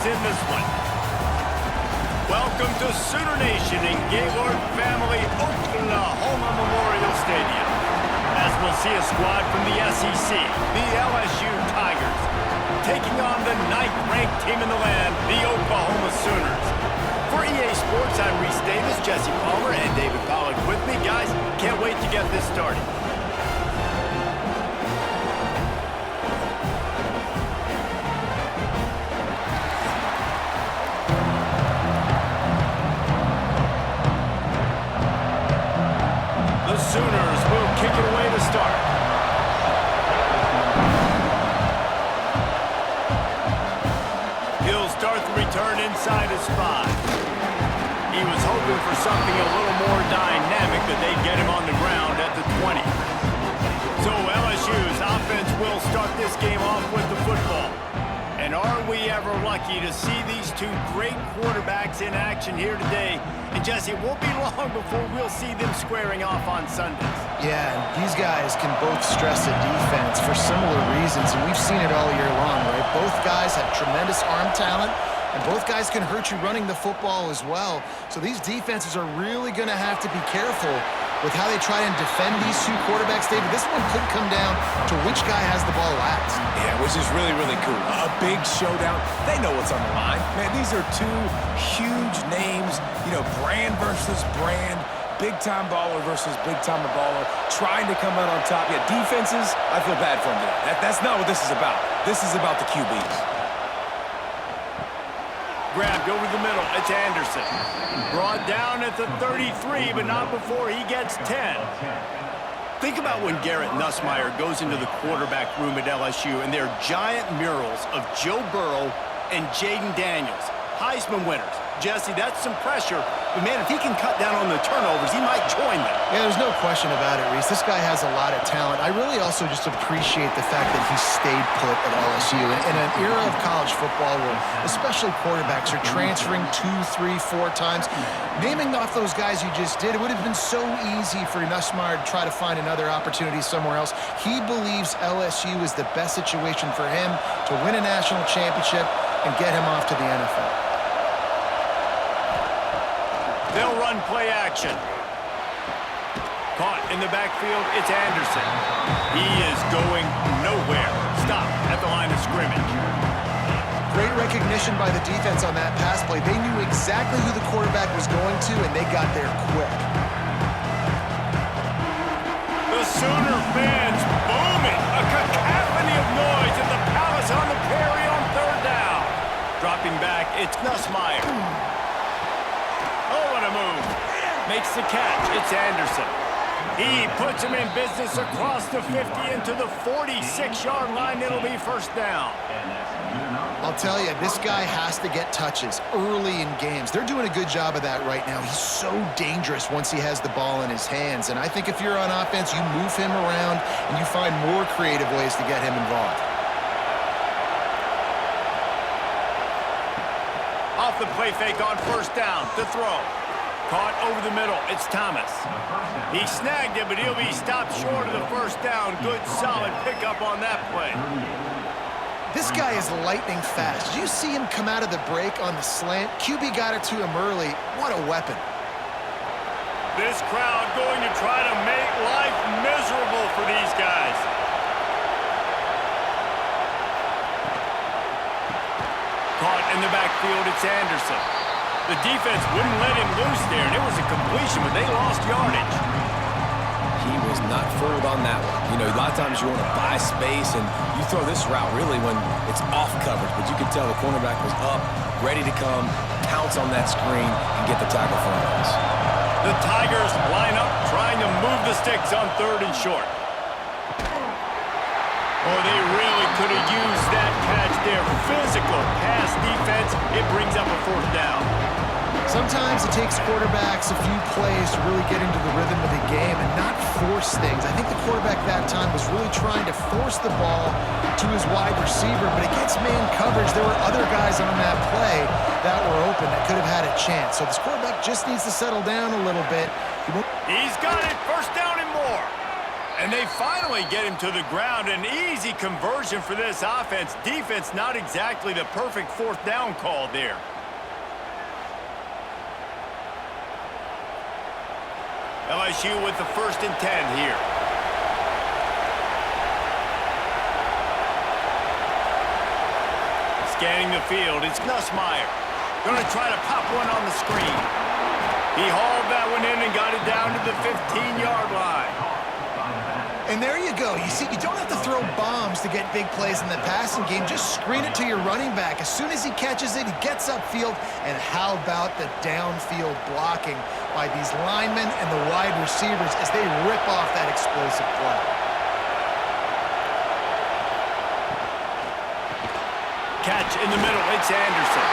in this one. Welcome to Sooner Nation in Gaylord Family Oklahoma Memorial Stadium. As we'll see a squad from the SEC, the LSU Tigers, taking on the 9th-ranked team in the land, the Oklahoma Sooners. For EA Sports, I'm Reese Davis, Jesse Palmer, and David Pollack with me. Guys, can't wait to get this started. The Sooners will kick it away to start. He'll start the return inside his 5. He was hoping for something a little more dynamic, that they'd get him on the ground at the 20. So LSU's offense will start this game off with the football. And are we ever lucky to see these two great quarterbacks in action here today? And Jesse, it won't be long before we'll see them squaring off on Sundays. Yeah, and these guys can both stress a defense for similar reasons, and we've seen it all year long, right? Both guys have tremendous arm talent, and both guys can hurt you running the football as well. So these defenses are really going to have to be careful with how they try and defend these two quarterbacks. David, this one could come down to which guy has the ball last. Yeah, which is really, really cool. A big showdown. They know what's on the line. Man, these are two huge names, brand versus brand, big-time baller versus big-time baller, trying to come out on top. Yeah, defenses, I feel bad for them today. That's not what this is about. This is about the QBs. Grabbed over the middle. It's Anderson. Brought down at the 33, but not before he gets 10. Think about when Garrett Nussmeier goes into the quarterback room at LSU, and there are giant murals of Joe Burrow and Jaden Daniels, Heisman winners. Jesse, that's some pressure. But, man, if he can cut down on the turnovers, he might join them. Yeah, there's no question about it, Reese. This guy has a lot of talent. I really also just appreciate the fact that he stayed put at LSU. In an era of college football where especially quarterbacks are transferring 2, 3, 4 times, naming off those guys you just did, it would have been so easy for Nussmeier to try to find another opportunity somewhere else. He believes LSU is the best situation for him to win a national championship and get him off to the NFL. They'll run play action. Caught in the backfield, it's Anderson. He is going nowhere. Stop at the line of scrimmage. Great recognition by the defense on that pass play. They knew exactly who the quarterback was going to, and they got there quick. The Sooner fans booming. A cacophony of noise at the Palace on the Prairie on 3rd down. Dropping back, it's Nussmeier. Oh, what a move. Makes the catch. It's Anderson. He puts him in business across the 50 into the 46-yard line. It'll be 1st down. I'll tell you, this guy has to get touches early in games. They're doing a good job of that right now. He's so dangerous once he has the ball in his hands. And I think if you're on offense, you move him around and you find more creative ways to get him involved. Off the play fake on 1st down to throw. Caught over the middle. It's Thomas. He snagged it, but he'll be stopped short of the 1st down. Good, solid pickup on that play. This guy is lightning fast. Did you see him come out of the break on the slant? QB got it to him early. What a weapon. This crowd going to try to make life miserable for these guys. Caught in the backfield, it's Anderson. The defense wouldn't let him loose there, and it was a completion, but they lost yardage. He was not fooled on that one. A lot of times you want to buy space, and you throw this route really when it's off coverage, but you could tell the cornerback was up, ready to come, pounce on that screen, and get the tackle for us. The Tigers line up, trying to move the sticks on 3rd and short. Oh, they really could have used that catch there. Physical pass defense. It brings up a 4th down. Sometimes it takes quarterbacks a few plays to really get into the rhythm of the game and not force things. I think the quarterback that time was really trying to force the ball to his wide receiver, but against man coverage, there were other guys on that play that were open that could have had a chance. So this quarterback just needs to settle down a little bit. He's got it. 1st down and more. And they finally get him to the ground. An easy conversion for this offense. Defense, not exactly the perfect fourth down call there. LSU with the 1st and 10 here. Scanning the field, it's Nussmeier. Going to try to pop one on the screen. He hauled that one in and got it down to the 15-yard line. And there you go. You see, you don't have to throw bombs to get big plays in the passing game. Just screen it to your running back. As soon as he catches it, he gets upfield. And how about the downfield blocking by these linemen and the wide receivers as they rip off that explosive play. Catch in the middle, it's Anderson.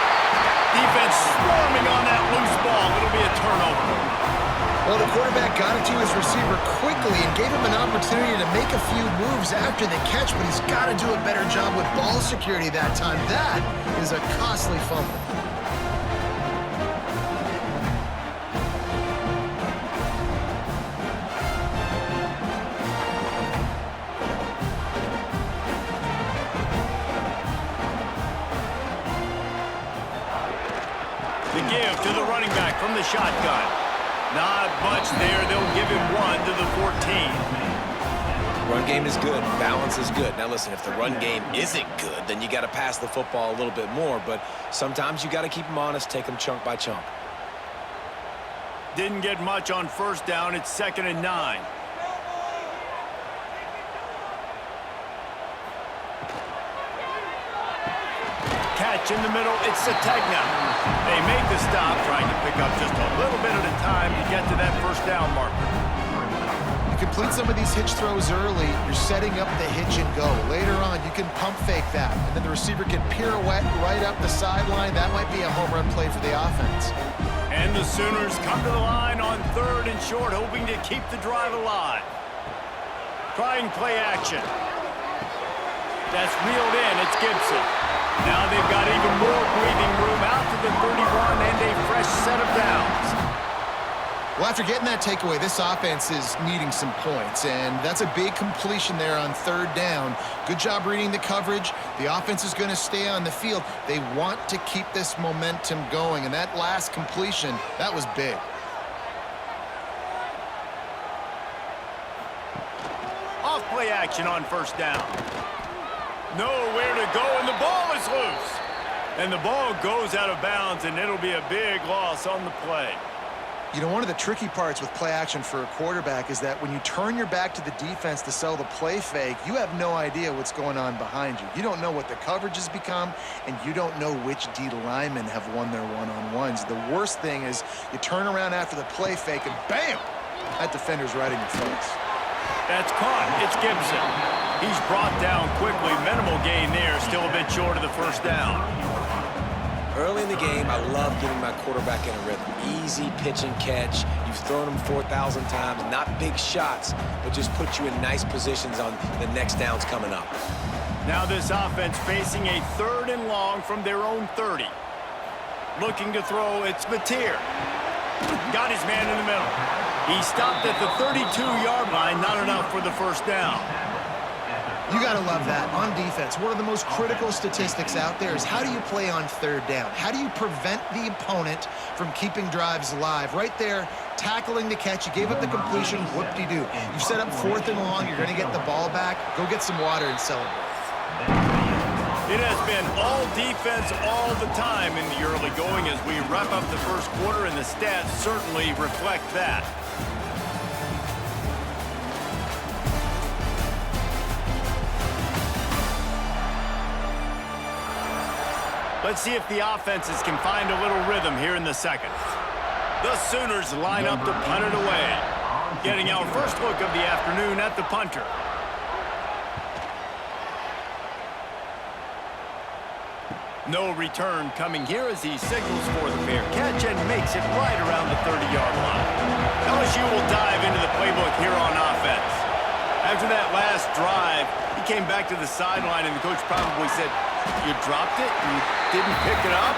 Defense swarming on that loose ball. It'll be a turnover. Well, the quarterback got it to his receiver quickly and gave him an opportunity to make a few moves after the catch, but he's got to do a better job with ball security that time. That is a costly fumble. The give to the running back from the shotgun. Not much there. They'll give him 1 to the 14. Run game is good. Balance is good. Now, listen, if the run game isn't good, then you got to pass the football a little bit more. But sometimes you got to keep them honest, take them chunk by chunk. Didn't get much on 1st down. It's 2nd and 9. Catch in the middle. It's Sategna. They make the stop, trying to pick up just a little bit at a time to get to that 1st down marker. You complete some of these hitch throws early, you're setting up the hitch and go. Later on, you can pump fake that, and then the receiver can pirouette right up the sideline. That might be a home run play for the offense. And the Sooners come to the line on 3rd and short, hoping to keep the drive alive. Trying play action. That's reeled in. It's Gibson. Now they've got even more breathing room out to the 31 and a fresh set of downs. Well, after getting that takeaway, this offense is needing some points, and that's a big completion there on 3rd down. Good job reading the coverage. The offense is going to stay on the field. They want to keep this momentum going, and that last completion, that was big. Off play action on 1st down. Nowhere to go, and the ball is loose. And the ball goes out of bounds, and it'll be a big loss on the play. You know, one of the tricky parts with play action for a quarterback is that when you turn your back to the defense to sell the play fake, you have no idea what's going on behind you. You don't know what the coverage has become, and you don't know which D linemen have won their one-on-ones. The worst thing is you turn around after the play fake, and bam! That defender's right in your face. That's caught. It's Gibson. He's brought down quickly. Minimal gain there. Still a bit short of the 1st down. Early in the game, I love getting my quarterback in a rhythm. Easy pitch and catch. You've thrown them 4,000 times. Not big shots, but just put you in nice positions on the next downs coming up. Now this offense facing a 3rd and long from their own 30. Looking to throw, it's Mateer. Got his man in the middle. He stopped at the 32-yard line. Not enough for the 1st down. You got to love that. On defense, one of the most critical statistics out there is how do you play on 3rd down? How do you prevent the opponent from keeping drives alive? Right there, tackling the catch. You gave up the completion. Whoop-de-doo. You set up 4th and long. You're going to get the ball back. Go get some water and celebrate. It has been all defense all the time in the early going as we wrap up the 1st quarter, and the stats certainly reflect that. Let's see if the offenses can find a little rhythm here in the 2nd. The Sooners line up to punt it away. Getting our first look of the afternoon at the punter. No return coming here as he signals for the fair catch and makes it right around the 30-yard line. LSU will dive into the playbook here on offense. After that last drive, he came back to the sideline and the coach probably said, "You dropped it? You didn't pick it up?"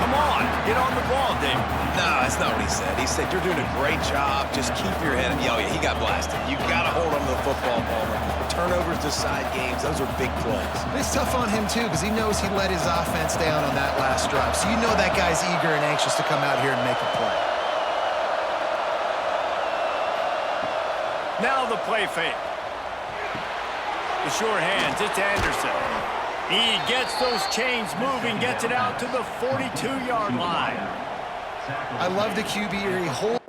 Come on, get on the ball, Dave. No, that's not what he said. He said, you're doing a great job. Just keep your head. Oh, yeah, he got blasted. You got to hold on to the football, Palmer. Turnovers decide games. Those are big plays. It's tough on him, too, because he knows he let his offense down on that last drive. So you know that guy's eager and anxious to come out here and make a play. Now the play fake. The short hands, it's Anderson. He gets those chains moving, gets it out to the 42-yard line. I love the QB here. He holds.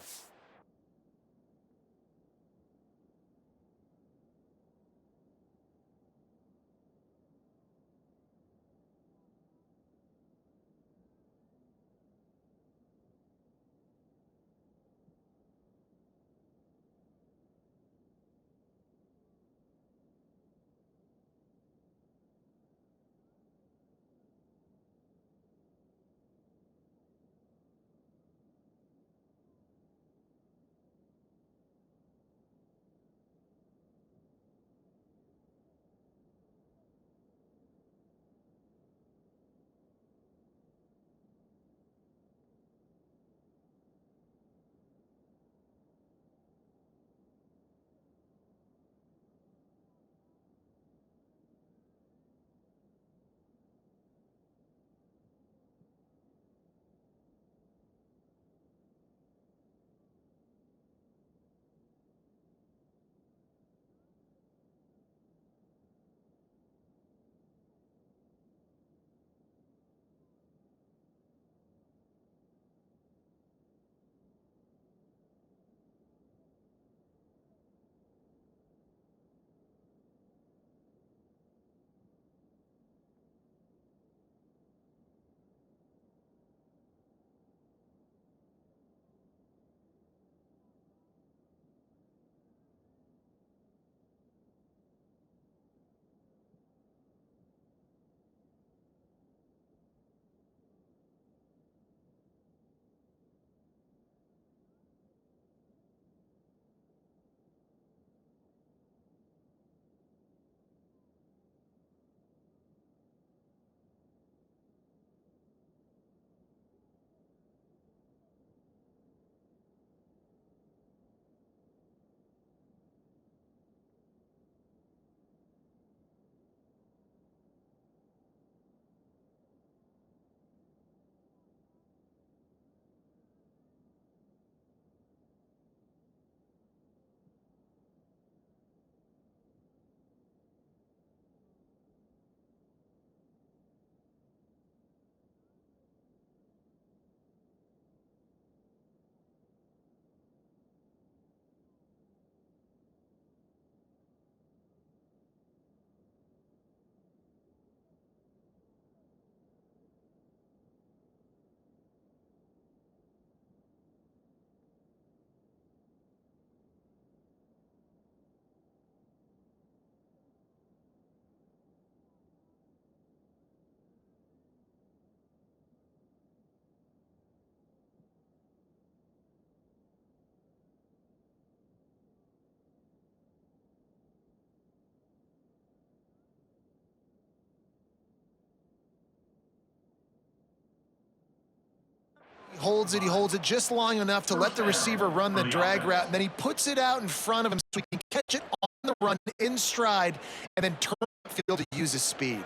He holds it just long enough to let the receiver run the drag route, and then he puts it out in front of him so he can catch it on the run in stride and then turn upfield to use his speed.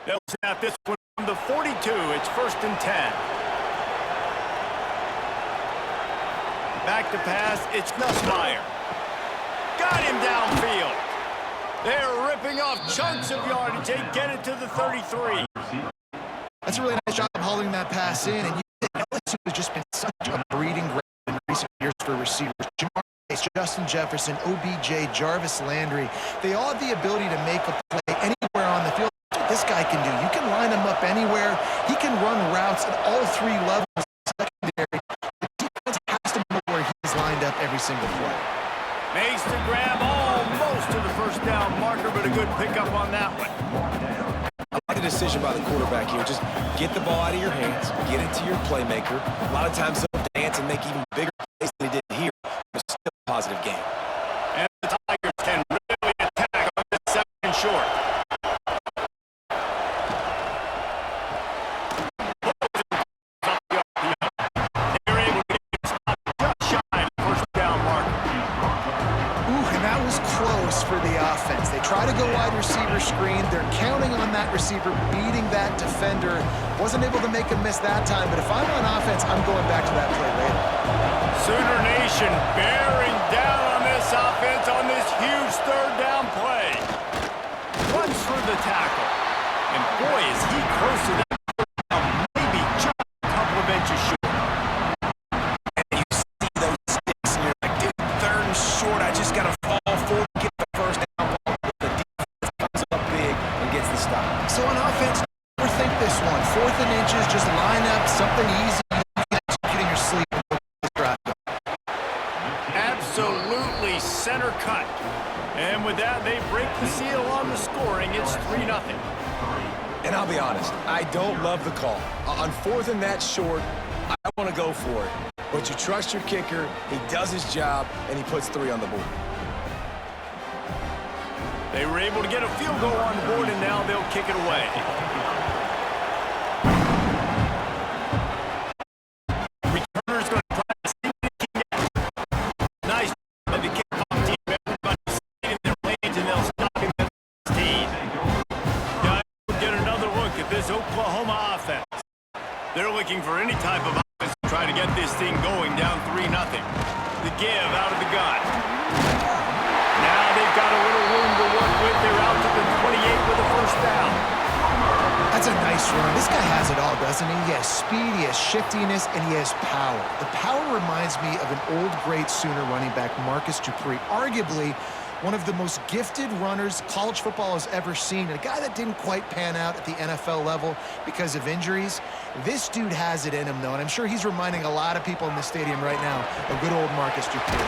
They'll snap this one from the 42. It's 1st and 10. Back to pass, it's Nussmeier. Got him downfield. They're ripping off chunks of yardage. They get it to the 33. That's a really nice job holding that pass in, and LSU has just been such a breeding ground in recent years for receivers. Jamar Chase, Justin Jefferson, OBJ, Jarvis Landry, they all have the ability to make a play anywhere on the field. That's what this guy can do. You can line him up anywhere. He can run routes at all three levels. Secondary. The defense has to know where he's lined up every single play. Makes the grab almost to the first down marker, but a good pickup on that one. I like the decision by the quarterback here. Just get the ball out of your hands, get it to your playmaker. A lot of times they'll dance and make even bigger plays than he did here. positive game. And the Tigers can really attack on this second short. They're able to get a stop just shy of the first down mark. Ooh, and that was close for the offense. They try to go wide receiver screen. They're counting on that receiver beating that defender. Wasn't able to make a miss that time, but if I'm on offense, I'm going back to that play later. Sooner Nation bearing down on this offense on this huge third down play. Runs for the tackle. And boy, is he close to that. Maybe just a couple of inches short. And you see those sticks, and you're like, dude, third and short, I just got to fall forward and get the first down ball. The defense comes up big and gets the stop. So on offense, overthink this one. 4th and inches, just line up something easy. Executing your sleep. Absolutely center cut. And with that, they break the seal on the scoring. It's 3-0. And I'll be honest, I don't love the call. On 4th and that short, I want to go for it. But you trust your kicker, he does his job, and he puts 3 on the board. They were able to get a field goal on the board, and now they'll kick it away. Returner's going to try to see what he can get. Nice by the kickoff team. Everybody's in their lanes, and they'll stop him at 16. Now we'll get another look at this Oklahoma offense. They're looking for any type of offense to try to get this thing going down 3-0. The give out of the gun. Now they've got a little room to work with. They're out to the 28 with a first down. That's a nice run. This guy has it all, doesn't he? He has speed, he has shiftiness, and he has power. The power reminds me of an old, great Sooner running back, Marcus Dupree, arguably one of the most gifted runners college football has ever seen, and a guy that didn't quite pan out at the NFL level because of injuries. This dude has it in him, though, and I'm sure he's reminding a lot of people in the stadium right now of good old Marcus Dupree.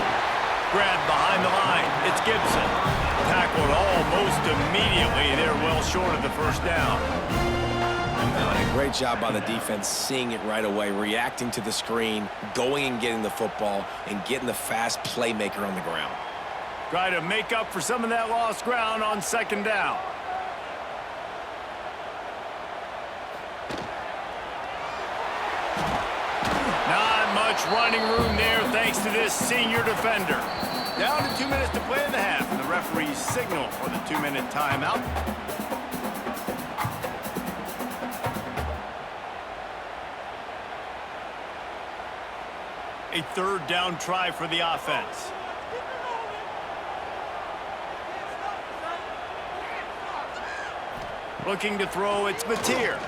Grab behind the line. It's Gibson. Tackled almost immediately. They're well short of the first down. And a great job by the defense, seeing it right away, reacting to the screen, going and getting the football, and getting the fast playmaker on the ground. Try to make up for some of that lost ground on second down. Not much running room there thanks to this senior defender. Down to 2 minutes to play in the half, and the referee's signal for the 2-minute timeout. A third down try for the offense. Looking to throw, it's Mateer.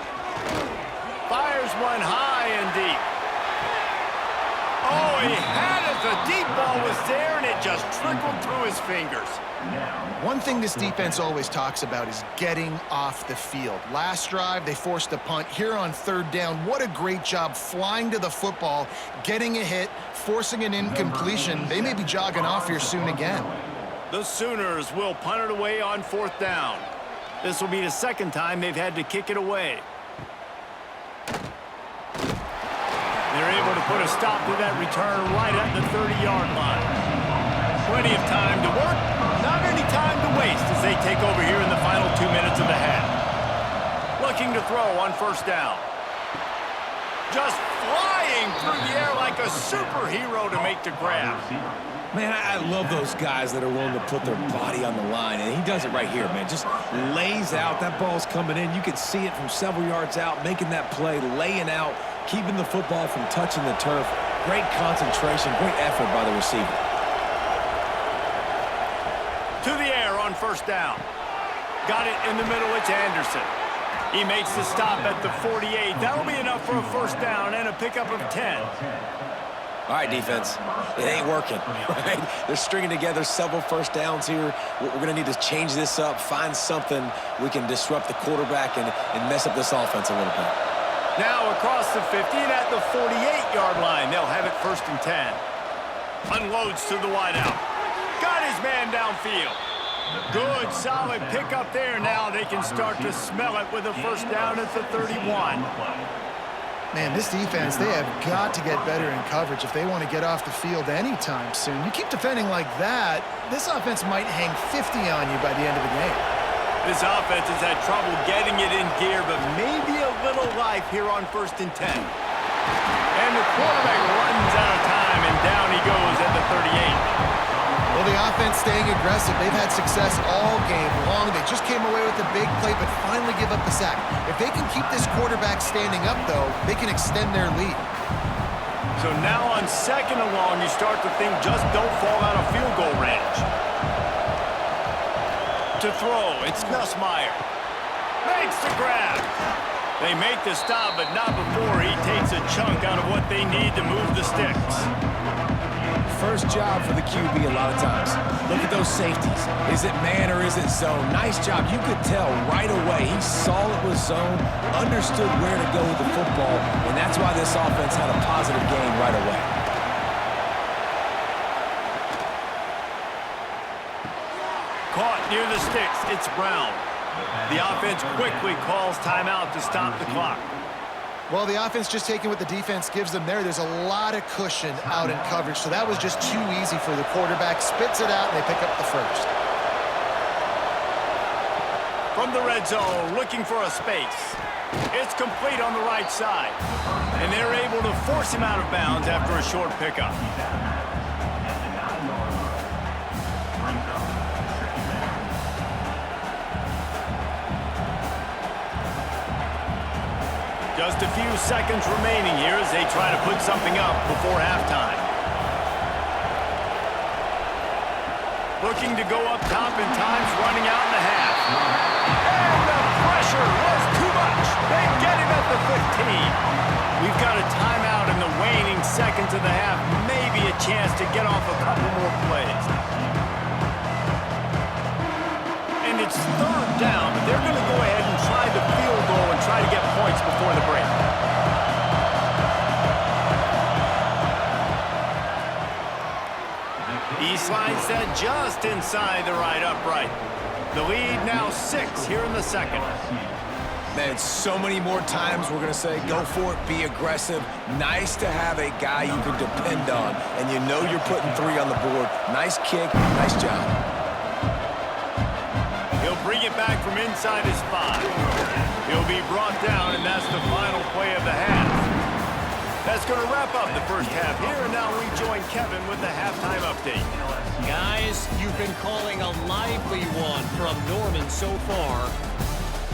Fires one high and deep. Oh, he had it. The deep ball was there, and it just trickled through his fingers. One thing this defense always talks about is getting off the field. Last drive, they forced a punt. Here on third down, what a great job flying to the football, getting a hit, forcing an incompletion. They may be jogging off here soon again. The Sooners will punt it away on fourth down. This will be the second time they've had to kick it away. They're able to put a stop to that return right at the 30-yard line. Plenty of time to work, not any time to waste as they take over here in the final 2 minutes of the half. Looking to throw on first down. Just flying through the air like a superhero to make the grab. Man, I love those guys that are willing to put their body on the line, and he does it right here, man. Just lays out. That ball's coming in. You can see it from several yards out, making that play, laying out, keeping the football from touching the turf. Great concentration, great effort by the receiver. To the air on first down. Got it in the middle. It's Anderson. He makes the stop at the 48. That'll be enough for a first down and a pickup of 10. All right, defense, it ain't working, right? They're stringing together several first downs here. We're going to need to change this up, find something we can disrupt the quarterback and mess up this offense a little bit. Now across the 50 and at the 48-yard line, they'll have it first and 10. Unloads to the wideout. Got his man downfield. Good, solid pickup there. Now they can start to smell it with a first down at the 31. Man, this defense, they have got to get better in coverage if they want to get off the field anytime soon. You keep defending like that, this offense might hang 50 on you by the end of the game. This offense has had trouble getting it in gear, but maybe a little life here on 1st and 10. And the quarterback runs out of time, and down he goes at the 38. Well, the offense staying aggressive. They've had success all game long. They just came away with a big play, but finally give up the sack. If they can keep this quarterback standing up, though, they can extend their lead. So now on 2nd and long, you start to think just don't fall out of field goal range. To throw, it's Nussmeier. Makes the grab. They make the stop, but not before he takes a chunk out of what they need to move the sticks. First job for the QB a lot of times. Look at those safeties. Is it man or is it zone? Nice job. You could tell right away. He saw it was zone, understood where to go with the football, and that's why this offense had a positive gain right away. Caught near the sticks. It's Brown. The offense quickly calls timeout to stop the clock. Well, the offense just taking what the defense gives them there. There's a lot of cushion out in coverage, so that was just too easy for the quarterback. Spits it out, and they pick up the first. From the red zone, looking for a space. It's complete on the right side. And they're able to force him out of bounds after a short pickup. Just a few seconds remaining here as they try to put something up before halftime. Looking to go up top, and time's running out in the half. And the pressure was too much. They get him at the 15. We've got a timeout in the waning seconds of the half. Maybe a chance to get off a couple more plays. And it's 3rd down, but they're going to go ahead and try the field goal and try to get points before the break. He slides that just inside the right upright. The lead now 6 here in the 2nd. Man, so many more times we're going to say, go for it, be aggressive. Nice to have a guy you can depend on, and you know you're putting 3 on the board. Nice kick, nice job. He'll bring it back from inside his 5. He'll be brought down, and that's the final play of the half. That's going to wrap up the first half here, and now we join Kevin with the halftime update. Guys, you've been calling a lively one from Norman so far.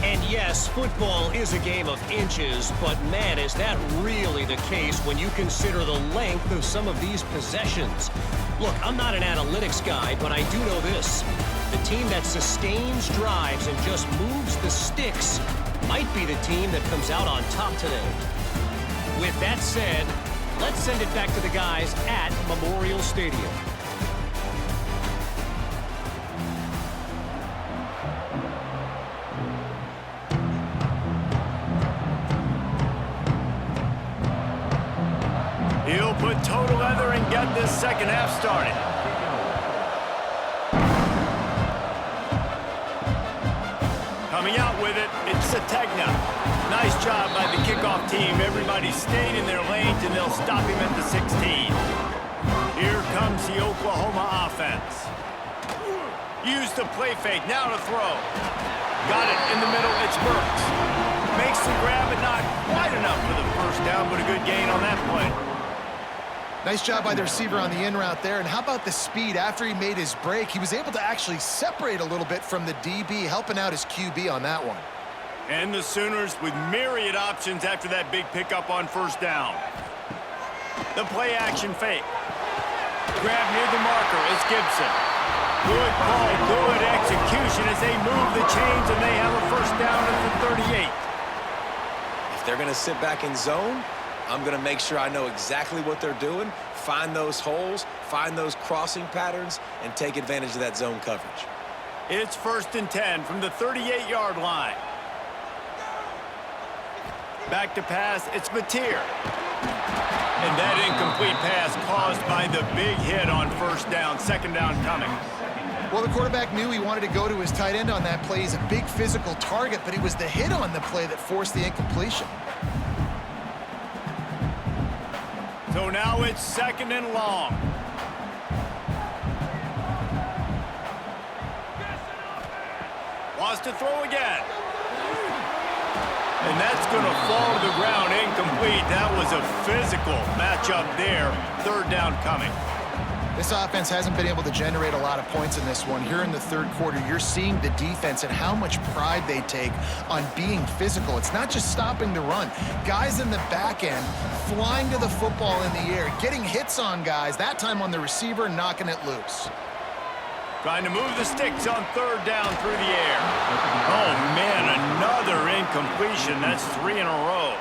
And yes, football is a game of inches, but man, is that really the case when you consider the length of some of these possessions. Look, I'm not an analytics guy, but I do know this. The team that sustains drives and just moves the sticks might be the team that comes out on top today. With that said, let's send it back to the guys at Memorial Stadium. He'll put total leather and get this second half started. Coming out with it, it's Sategna. Nice job by the kickoff team. Everybody stayed in their lanes, and they'll stop him at the 16. Here comes the Oklahoma offense. Use the play fake, now to throw. Got it in the middle, it's Burks. Makes the grab, but not quite enough for the first down, but a good gain on that play. Nice job by the receiver on the in route there. And how about the speed? After he made his break, he was able to actually separate a little bit from the DB, helping out his QB on that one. And the Sooners with myriad options after that big pickup on first down. The play action fake. Grab near the marker is Gibson. Good call, good execution as they move the chains, and they have a first down at the 38. If they're going to sit back in zone, I'm going to make sure I know exactly what they're doing, find those holes, find those crossing patterns, and take advantage of that zone coverage. It's 1st and 10 from the 38-yard line. Back to pass, it's Mateer. And that incomplete pass caused by the big hit on first down, second down coming. Well, the quarterback knew he wanted to go to his tight end on that play. He's a big physical target, but it was the hit on the play that forced the incompletion. So now it's 2nd and long. Wants to throw again. And that's going to fall to the ground incomplete. That was a physical matchup there. 3rd down coming. This offense hasn't been able to generate a lot of points in this one. Here in the 3rd quarter, you're seeing the defense and how much pride they take on being physical. It's not just stopping the run. Guys in the back end flying to the football in the air, getting hits on guys, that time on the receiver, knocking it loose. Trying to move the sticks on 3rd down through the air. Oh, man, another incompletion. That's 3 in a row.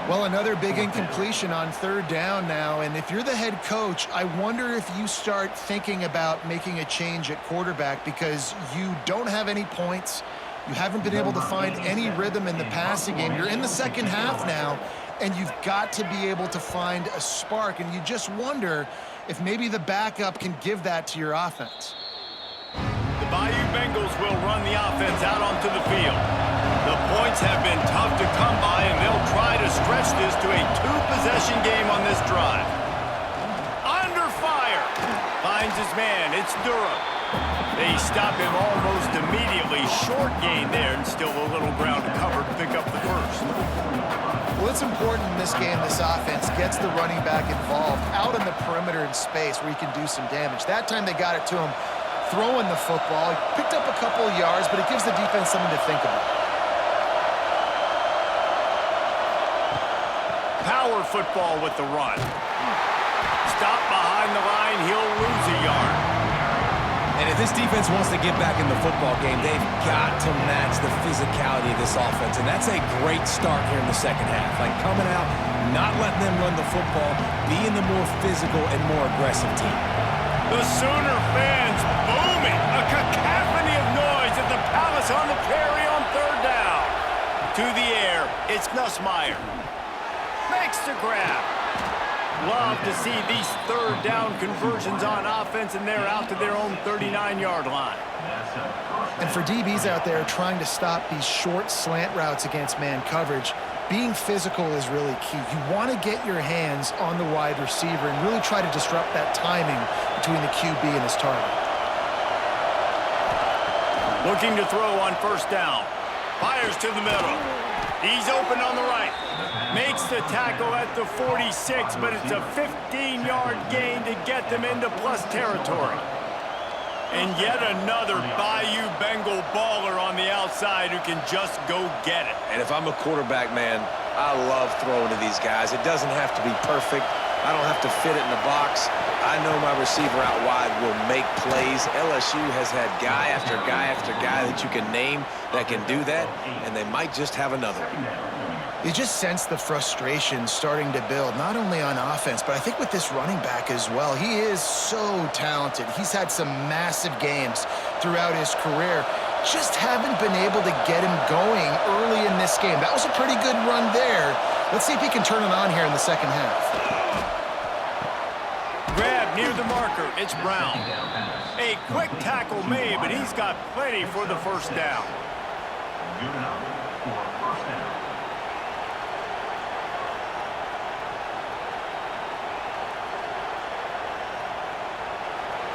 Well, another big incompletion on 3rd down now, and if you're the head coach, I wonder if you start thinking about making a change at quarterback because you don't have any points. You haven't been able to find any rhythm in the passing game. You're in the 2nd half now, and you've got to be able to find a spark, and you just wonder if maybe the backup can give that to your offense. The Bayou Bengals will run the offense out onto the field. The points have been tough to come by, and they'll try to stretch this to a 2-possession game on this drive. Under fire. Finds his man. It's Durham. They stop him almost immediately. Short gain there, and still a little ground to cover to pick up the 1st. Well, it's important in this game this offense gets the running back involved out in the perimeter in space where he can do some damage. That time they got it to him throwing the football. He picked up a couple of yards, but it gives the defense something to think about. Power football with the run. Stop behind the line. He'll lose a yard. And if this defense wants to get back in the football game, they've got to match the physicality of this offense. And that's a great start here in the 2nd half. Like coming out, not letting them run the football, being the more physical and more aggressive team. The Sooner fans booming. A cacophony of noise at the Palace on the Prairie on 3rd down. To the air, it's Nussmeier. Makes the grab. Love to see these 3rd down conversions on offense, and they're out to their own 39-yard line. And for DBs out there trying to stop these short slant routes against man coverage, being physical is really key. You want to get your hands on the wide receiver and really try to disrupt that timing between the QB and his target. Looking to throw on 1st down. Fires to the middle. He's open on the right. Makes the tackle at the 46, but it's a 15-yard gain to get them into plus territory. And yet another Bayou Bengal baller on the outside who can just go get it. And if I'm a quarterback, man, I love throwing to these guys. It doesn't have to be perfect. I don't have to fit it in the box. I know my receiver out wide will make plays. LSU has had guy after guy after guy that you can name that can do that, and they might just have another one. You just sense the frustration starting to build, not only on offense, but I think with this running back as well. He is so talented. He's had some massive games throughout his career. Just haven't been able to get him going early in this game. That was a pretty good run there. Let's see if he can turn it on here in the 2nd half. Grab near the marker. It's Brown. A quick tackle made, but he's got plenty for the 1st down.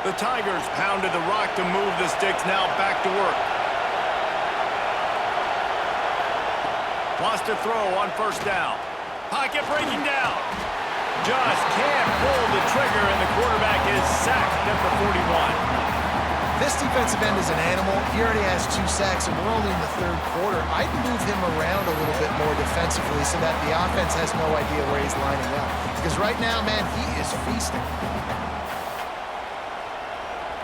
The Tigers pounded the rock to move the sticks. Now back to work. Wants to throw on 1st down. Pocket breaking down. Just can't pull the trigger, and the quarterback is sacked at the 41. This defensive end is an animal. He already has 2 sacks, and we're only in the 3rd quarter. I'd move him around a little bit more defensively so that the offense has no idea where he's lining up. Because right now, man, he is feasting.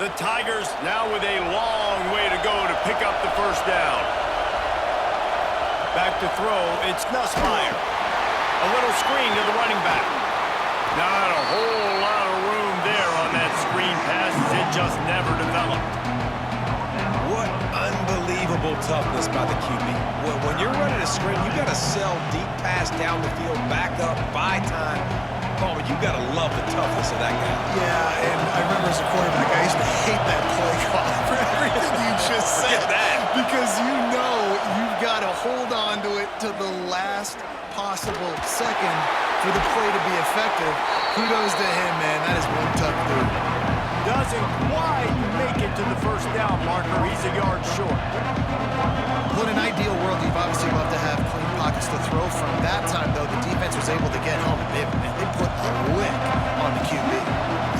The Tigers now with a long way to go to pick up the 1st down. Back to throw, it's Nussmeier. A little screen to the running back. Not a whole lot of room there on that screen pass. It just never developed. What unbelievable toughness by the QB. When you're running a screen, you got to sell deep pass down the field, back up, buy time. Palmer, you got to love the toughness of that guy. Yeah, and I remember as a quarterback, I used to hate that play call for everything you just said. Because you know you've got to hold on to it to the last possible second for the play to be effective. kudos to him, man. That is one tough dude. Doesn't quite make it to the first down marker. He's a yard short. Well, in an ideal world, you'd obviously love to have clean pockets to throw from. That time, though, the defense was able to get home. And they put a lick on the QB.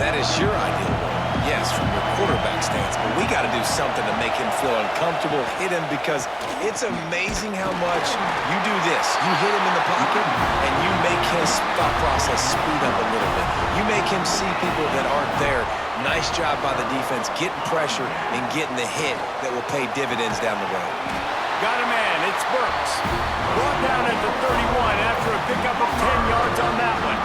That is your ideal world. Yes, from your quarterback stance, but we got to do something to make him feel uncomfortable, hit him, because it's amazing how much you do this. You hit him in the pocket, and you make his thought process speed up a little bit. You make him see people that aren't there. Nice job by the defense getting pressure and getting the hit that will pay dividends down the road. Got a man. It's Burks. Brought down at the 31 after a pickup of 10 yards on that one.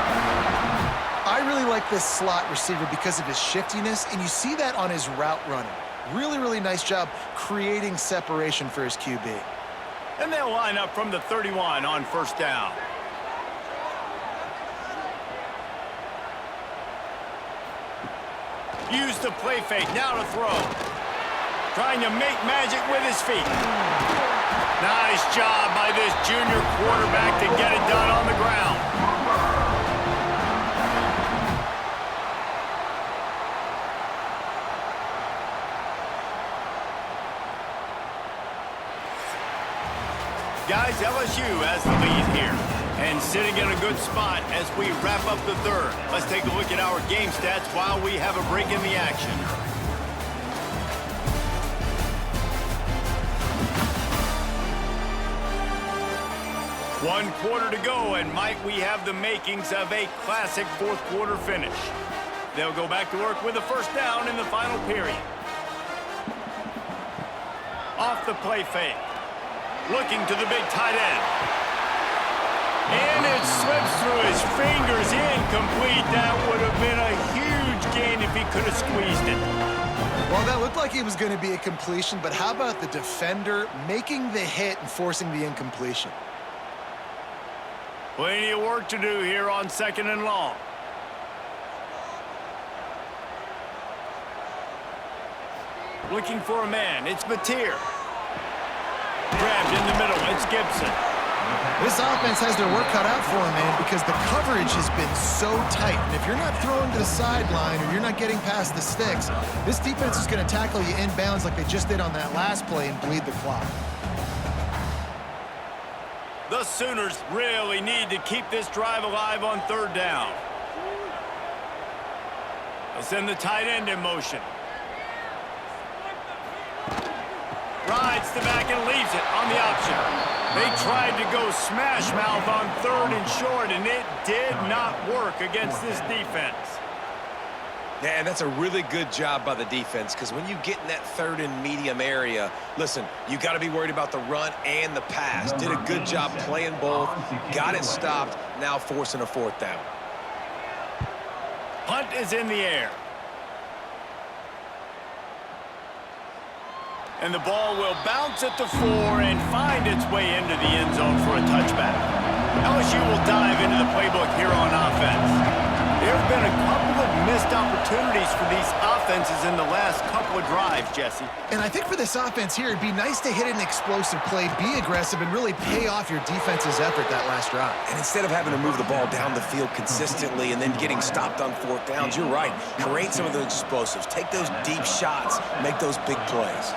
I really like this slot receiver because of his shiftiness, and you see that on his route running. Really, really nice job creating separation for his QB. And they'll line up from the 31 on first down. Use the play fake, now to throw. Trying to make magic with his feet. Nice job by this junior quarterback to get it done on the ground. Guys, LSU has the lead here. And sitting in a good spot as we wrap up the third. Let's take a look at our game stats while we have a break in the action. One quarter to go, and might we have the makings of a classic fourth quarter finish. They'll go back to work with a first down in the final period. Off the play fake. Looking to the big tight end. And it slips through his fingers, incomplete. That would have been a huge gain if he could have squeezed it. Well, that looked like it was going to be a completion, but how about the defender making the hit and forcing the incompletion? Plenty of work to do here on second and long. Looking for a man. It's Mateer. Grabbed in the middle. It's Gibson. This offense has their work cut out for them, man, because the coverage has been so tight. And if you're not throwing to the sideline or you're not getting past the sticks, this defense is going to tackle you inbounds like they just did on that last play and bleed the clock. The Sooners really need to keep this drive alive on third down. They'll send the tight end in motion. Rides the back and leaves it on the option. They tried to go smash mouth on third and short, and it did not work against this defense. Yeah, and that's a really good job by the defense, because when you get in that third and medium area, listen, you got to be worried about the run and the pass. Did a good job playing both, got it stopped, now forcing a fourth down. Punt is in the air. And the ball will bounce at the 4 and find its way into the end zone for a touchback. LSU will dive into the playbook here on offense. There have been a couple of missed opportunities for these offenses in the last couple of drives, Jesse. And I think for this offense here, it'd be nice to hit an explosive play, be aggressive, and really pay off your defense's effort that last drive. And instead of having to move the ball down the field consistently and then getting stopped on fourth downs, you're right. Create some of those explosives. Take those deep shots. Make those big plays.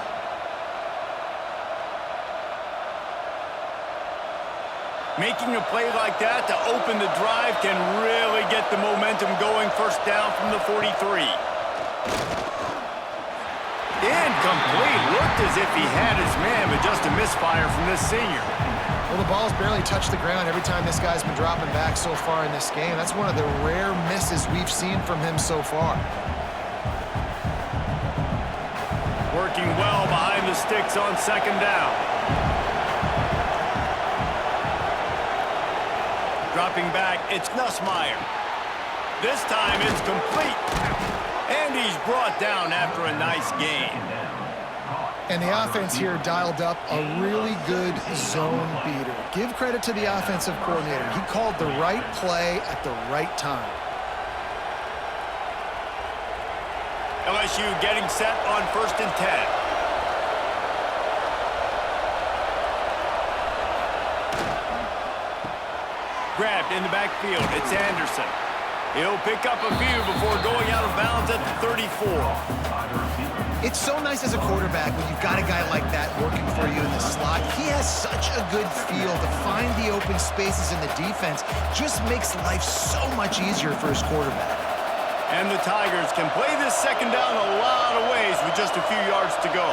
Making a play like that to open the drive can really get the momentum going. First down from the 43. Incomplete. Looked as if he had his man, but just a misfire from this senior. Well, the ball's barely touched the ground every time this guy's been dropping back so far in this game. That's one of the rare misses we've seen from him so far. Working well behind the sticks on second down. Dropping back, it's Nussmeier. This time it's complete. And he's brought down after a nice gain. And the offense here dialed up a really good zone beater. Give credit to the offensive coordinator. He called the right play at the right time. LSU getting set on 1st and 10. Grabbed in the backfield. It's Anderson. He'll pick up a few before going out of bounds at the 34. It's so nice as a quarterback when you've got a guy like that working for you in the slot. He has such a good feel to find the open spaces in the defense. Just makes life so much easier for his quarterback. And the Tigers can play this second down a lot of ways with just a few yards to go.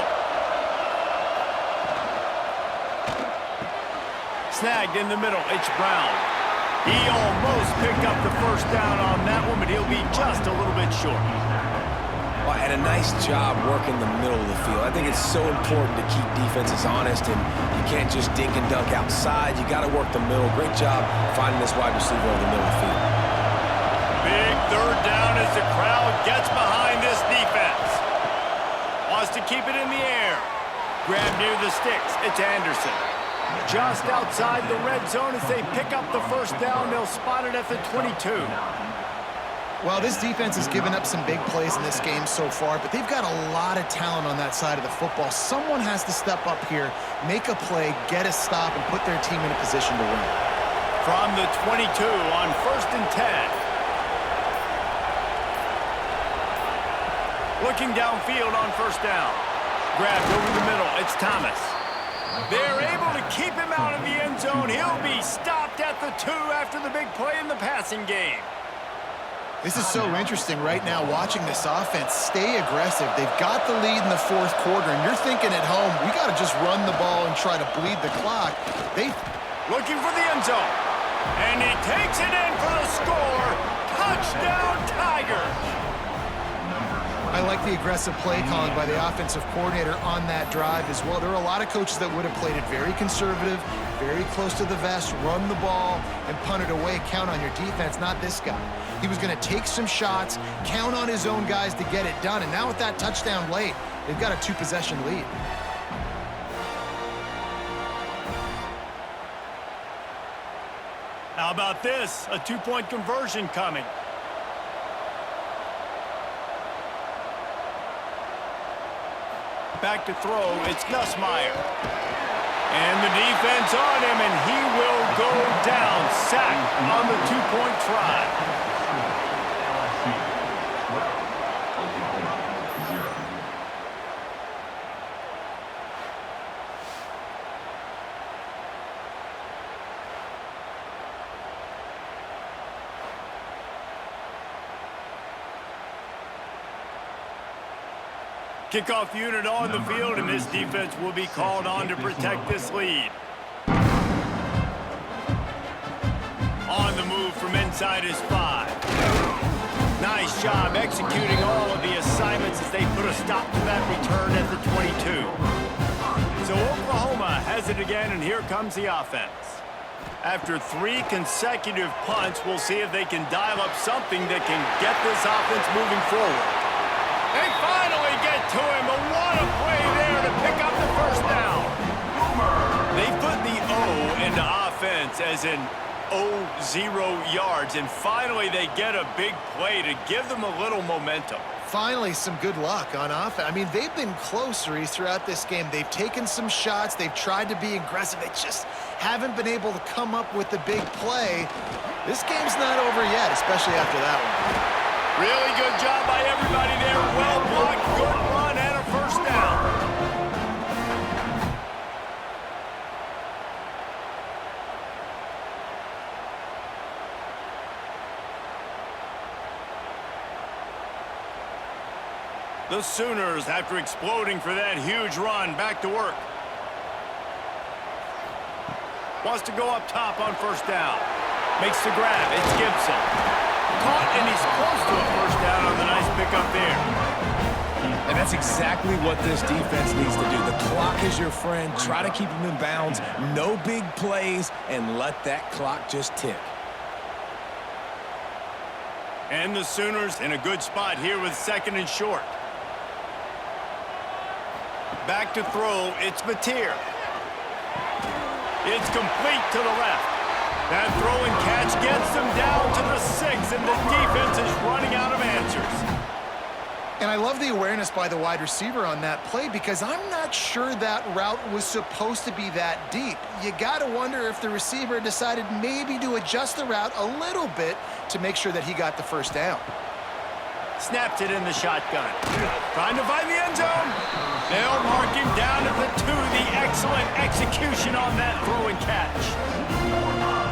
Snagged in the middle, it's Brown. He almost picked up the first down on that one, but he'll be just a little bit short. Well, and a nice job working the middle of the field. I think it's so important to keep defenses honest, and you can't just dink and dunk outside. You got to work the middle. Great job finding this wide receiver over the middle of the field. Big third down as the crowd gets behind this defense. Wants to keep it in the air. Grab near the sticks. It's Anderson. Just outside the red zone as they pick up the first down. They'll spot it at the 22. Well, this defense has given up some big plays in this game so far, but they've got a lot of talent on that side of the football. Someone has to step up here, make a play, get a stop, and put their team in a position to win. From the 22 on 1st and 10. Looking downfield on first down. Grabbed over the middle. It's Thomas. They're able to keep him out of the end zone. He'll be stopped at the 2 after the big play in the passing game. This is so interesting right now watching this offense stay aggressive. They've got the lead in the fourth quarter, and you're thinking at home, we got to just run the ball and try to bleed the clock. Looking for the end zone, and he takes it in for the score. Touchdown, Tigers! I like the aggressive play calling by the offensive coordinator on that drive as well. There are a lot of coaches that would have played it very conservative, very close to the vest, run the ball, and punt it away. Count on your defense, not this guy. He was going to take some shots, count on his own guys to get it done, and now with that touchdown late, they've got a 2-possession lead. How about this? A 2-point conversion coming. Back to throw, it's Nussmeier. And the defense on him, and he will go down. Sacked on the 2-point try. Kickoff unit on the field, and this defense will be called on to protect this lead. On the move from inside his 5. Nice job executing all of the assignments as they put a stop to that return at the 22. So Oklahoma has it again, and here comes the offense. After 3 consecutive punts, we'll see if they can dial up something that can get this offense moving forward. They finally get to him, but what a play there to pick up the first down. They put the O into offense as in 0 yards, and finally they get a big play to give them a little momentum. Finally, some good luck on offense. I mean, they've been closer throughout this game. They've taken some shots. They've tried to be aggressive. They just haven't been able to come up with the big play. This game's not over yet, especially after that one. Really good job by everybody there. Well blocked, good run, and a first down. The Sooners, after exploding for that huge run, back to work. Wants to go up top on first down. Makes the grab. It's Gibson. Caught, and he's close to a first down on the nice pickup there. And that's exactly what this defense needs to do. The clock is your friend. Try to keep them in bounds. No big plays, and let that clock just tick. And the Sooners in a good spot here with 2nd and short. Back to throw, it's Mateer. It's complete to the left. That throw and catch gets them down to the 6, and the defense is running out of answers. And I love the awareness by the wide receiver on that play because I'm not sure that route was supposed to be that deep. You got to wonder if the receiver decided maybe to adjust the route a little bit to make sure that he got the first down. Snapped it in the shotgun. Trying to find the end zone. They'll mark him down at the 2. The excellent execution on that throw and catch.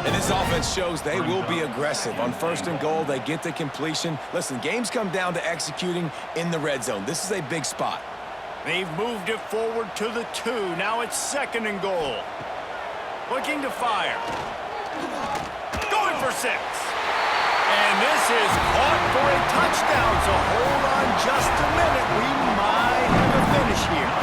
And this offense shows they will be aggressive. On 1st and goal, they get the completion. Listen, games come down to executing in the red zone. This is a big spot. They've moved it forward to the 2. Now it's 2nd and goal. Looking to fire. Going for 6. And this is caught for a touchdown, so hold on just a minute. We might have a finish here.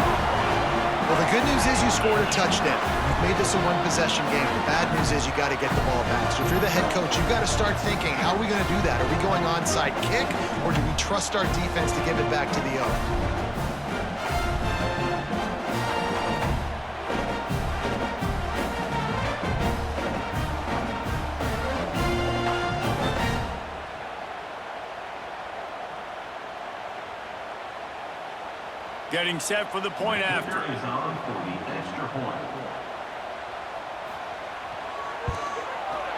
Well, the good news is you scored a touchdown. You've made this a one-possession game. The bad news is you got to get the ball back. So if you're the head coach, you've got to start thinking, how are we going to do that? Are we going onside kick, or do we trust our defense to give it back to the O? Getting set for the point after.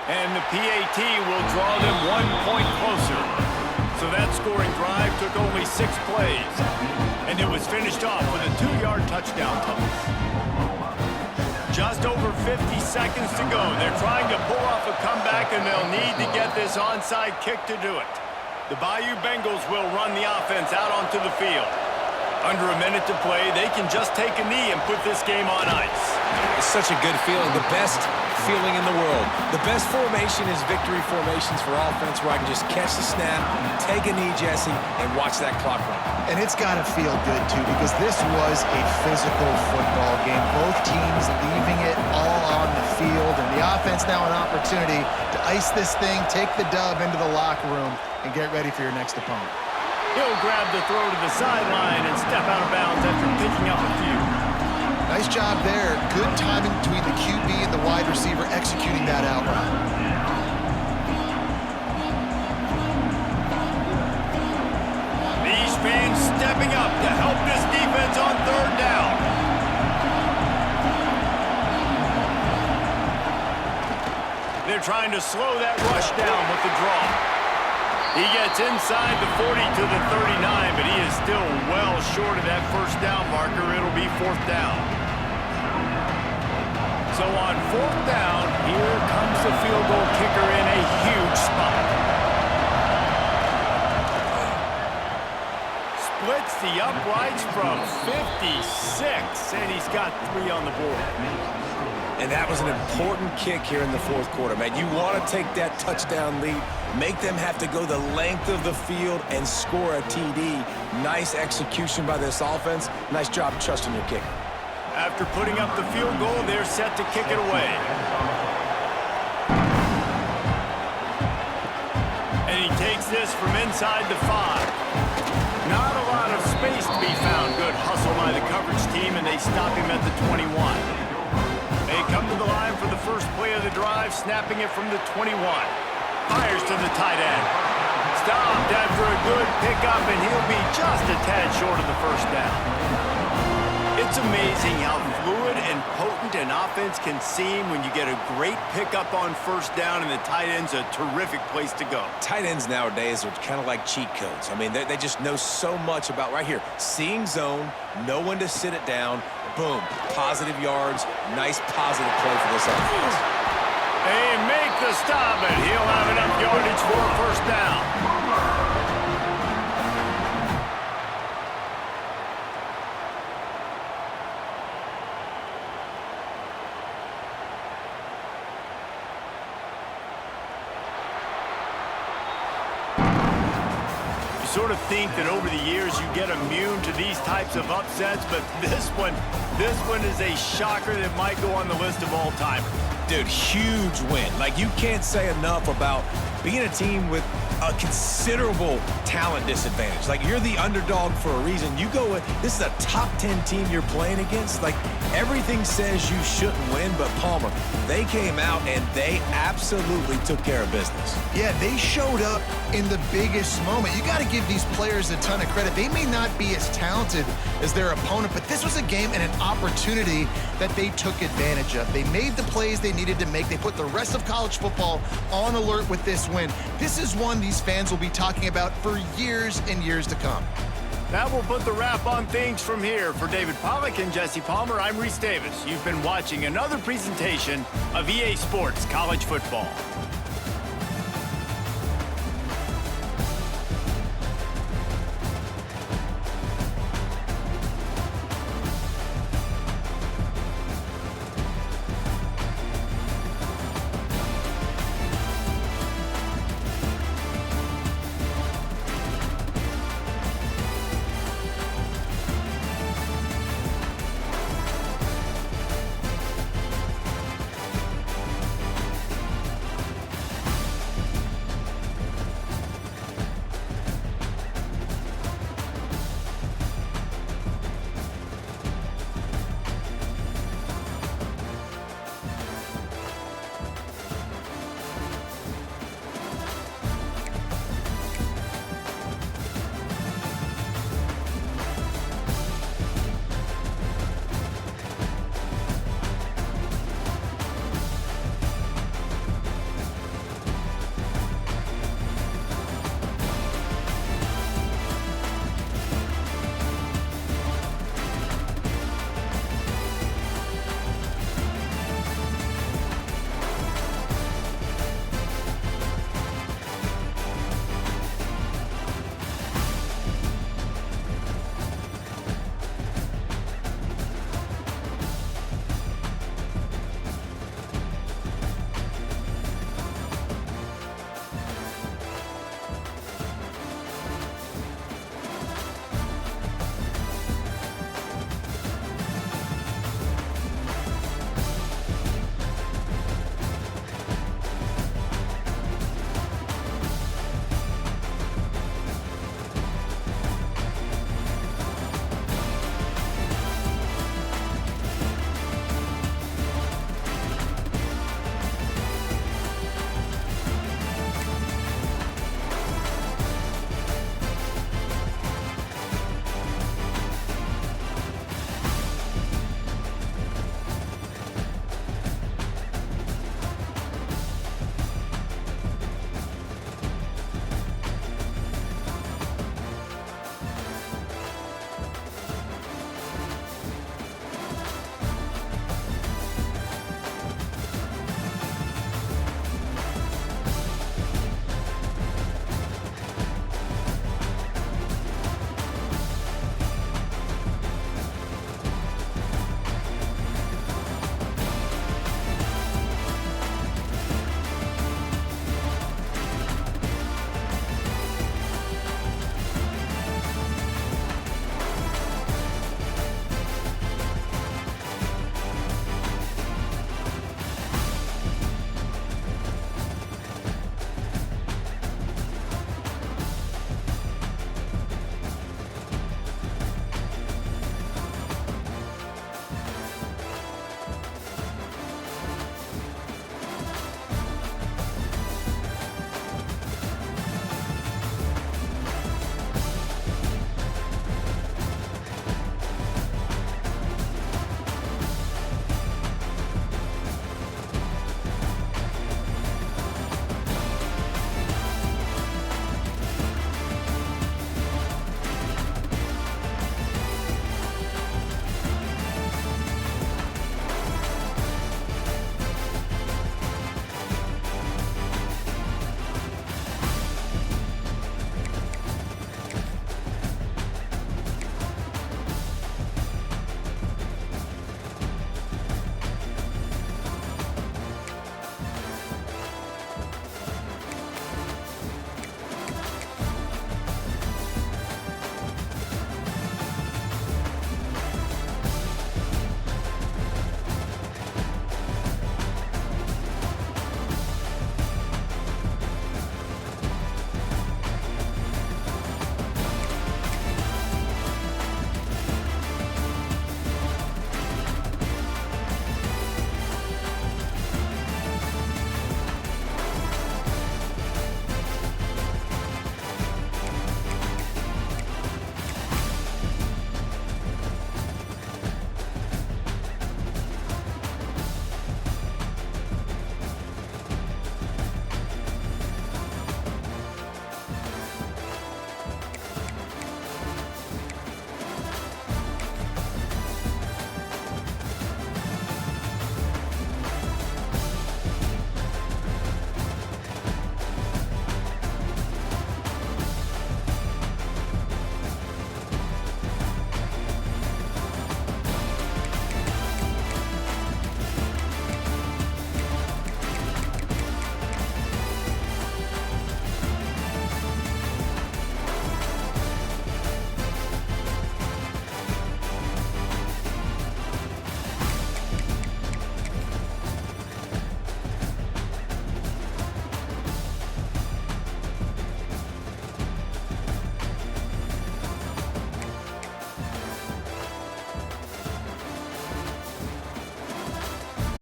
And the PAT will draw them 1 point closer. So that scoring drive took only 6 plays. And it was finished off with a 2-yard touchdown toss. Just over 50 seconds to go. They're trying to pull off a comeback, and they'll need to get this onside kick to do it. The Bayou Bengals will run the offense out onto the field. Under a minute to play, they can just take a knee and put this game on ice. It's such a good feeling, the best feeling in the world. The best formation is victory formations for offense where I can just catch the snap, take a knee, Jesse, and watch that clock run. And it's got to feel good, too, because this was a physical football game. Both teams leaving it all on the field, and the offense now an opportunity to ice this thing, take the dub into the locker room, and get ready for your next opponent. He'll grab the throw to the sideline and step out of bounds after picking up a few. Nice job there. Good timing between the QB and the wide receiver executing that out route. These fans stepping up to help this defense on 3rd down. They're trying to slow that rush down with the draw. He gets inside the 40 to the 39, but he is still well short of that 1st down marker. It'll be 4th down. So on 4th down, here comes the field goal kicker in a huge spot. Splits the uprights from 56, and he's got 3 on the board. And that was an important kick here in the 4th quarter, man. You want to take that touchdown lead, make them have to go the length of the field and score a TD. Nice execution by this offense. Nice job trusting your kicker. After putting up the field goal, they're set to kick it away. And he takes this from inside the 5. Not a lot of space to be found. Good hustle by the coverage team, and they stop him at the 21. They come to the line for the first play of the drive, snapping it from the 21. Fires to the tight end. Stopped after a good pickup, and he'll be just a tad short of the 1st down. It's amazing how fluid and potent an offense can seem when you get a great pickup on 1st down, and the tight end's a terrific place to go. Tight ends nowadays are kind of like cheat codes. I mean, they just know so much about right here. Seeing zone, know when to sit it down, boom, positive yards, nice positive play for this offense. They make the stop, and he'll have enough yardage for a 1st down. Sort of think that over the years you get immune to these types of upsets, but this one is a shocker that might go on the list of all-timers. Dude, huge win. Like, you can't say enough about being a team with a considerable talent disadvantage. Like, you're the underdog for a reason. You go with, this is a top 10 team you're playing against. Like, everything says you shouldn't win, but Palmer, they came out and they absolutely took care of business. Yeah, they showed up in the biggest moment. You got to give these players a ton of credit. They may not be as talented as their opponent, but this was a game and an opportunity that they took advantage of. They made the plays they needed to make. They put the rest of college football on alert with this win. This is one these fans will be talking about for years and years to come. That will put the wrap on things from here. For David Pollack and Jesse Palmer, I'm Reese Davis. You've been watching another presentation of EA Sports College Football.